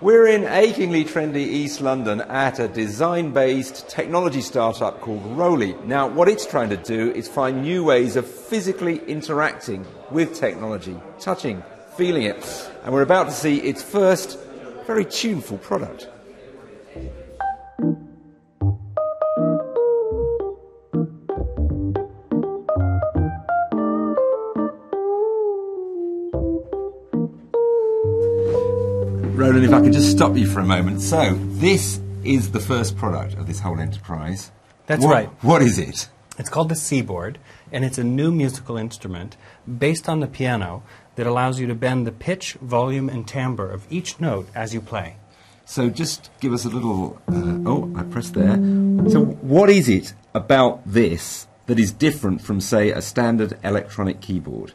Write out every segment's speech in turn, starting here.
We're in achingly trendy East London at a design-based technology startup called Roli. Now, what it's trying to do is find new ways of physically interacting with technology, touching, feeling it. And we're about to see its first very tuneful product. Roland, if I could just stop you for a moment. So, this is the first product of this whole enterprise. That's right. What is it? It's called the Seaboard, and it's a new musical instrument based on the piano that allows you to bend the pitch, volume, and timbre of each note as you play. So just give us a little... oh, I pressed there. So what is it about this that is different from, say, a standard electronic keyboard?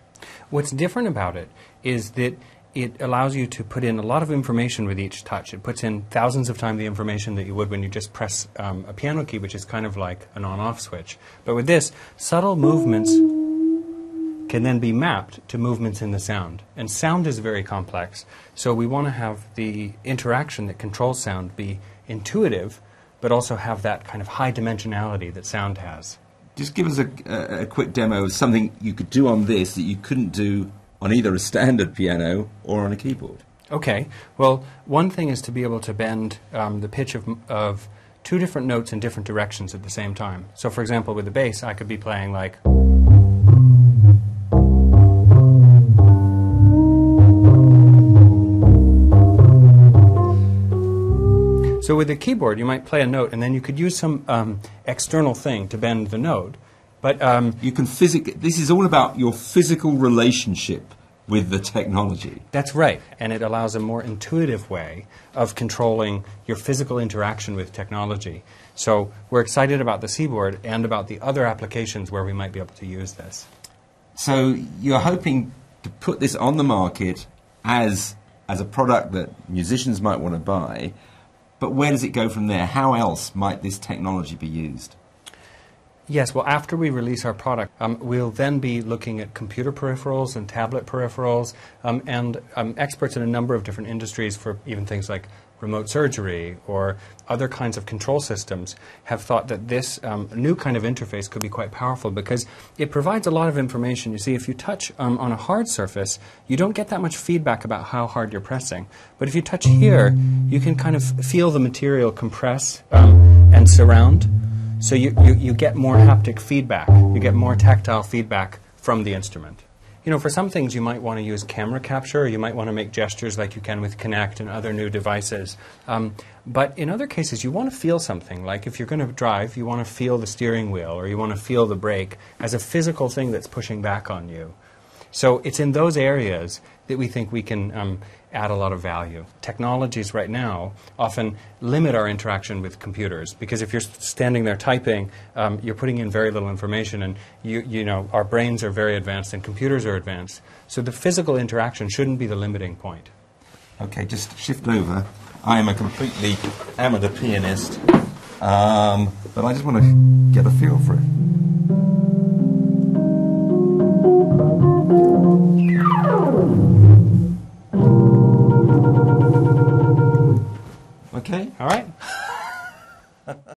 What's different about it is that it allows you to put in a lot of information with each touch. It puts in thousands of times the information that you would when you just press a piano key, which is kind of like an on-off switch. But with this, subtle movements can then be mapped to movements in the sound. And sound is very complex, so we want to have the interaction that controls sound be intuitive, but also have that kind of high dimensionality that sound has. Just give us a quick demo of something you could do on this that you couldn't do on either a standard piano or on a keyboard. Okay. Well, one thing is to be able to bend the pitch of two different notes in different directions at the same time. So, for example, with the bass, I could be playing like... So with the keyboard, you might play a note, and then you could use some external thing to bend the note. But you can this is all about your physical relationship with the technology. That's right, and it allows a more intuitive way of controlling your physical interaction with technology. So we're excited about the Seaboard and about the other applications where we might be able to use this. So you're hoping to put this on the market as a product that musicians might want to buy, but where does it go from there? How else might this technology be used? Yes, well, after we release our product, we'll then be looking at computer peripherals and tablet peripherals, and experts in a number of different industries for even things like remote surgery or other kinds of control systems have thought that this new kind of interface could be quite powerful because it provides a lot of information. You see, if you touch on a hard surface, you don't get that much feedback about how hard you're pressing. But if you touch here, you can kind of feel the material compress and surround. So you get more haptic feedback. You get more tactile feedback from the instrument. You know, for some things you might want to use camera capture, or you might want to make gestures like you can with Kinect and other new devices. But in other cases, you want to feel something. Like if you're going to drive, you want to feel the steering wheel, or you want to feel the brake as a physical thing that's pushing back on you. So it's in those areas that we think we can add a lot of value. Technologies right now often limit our interaction with computers because if you're standing there typing, you're putting in very little information, and you know our brains are very advanced and computers are advanced. So the physical interaction shouldn't be the limiting point. Okay, just shift over. I am a completely amateur pianist, but I just want to get a feel for it.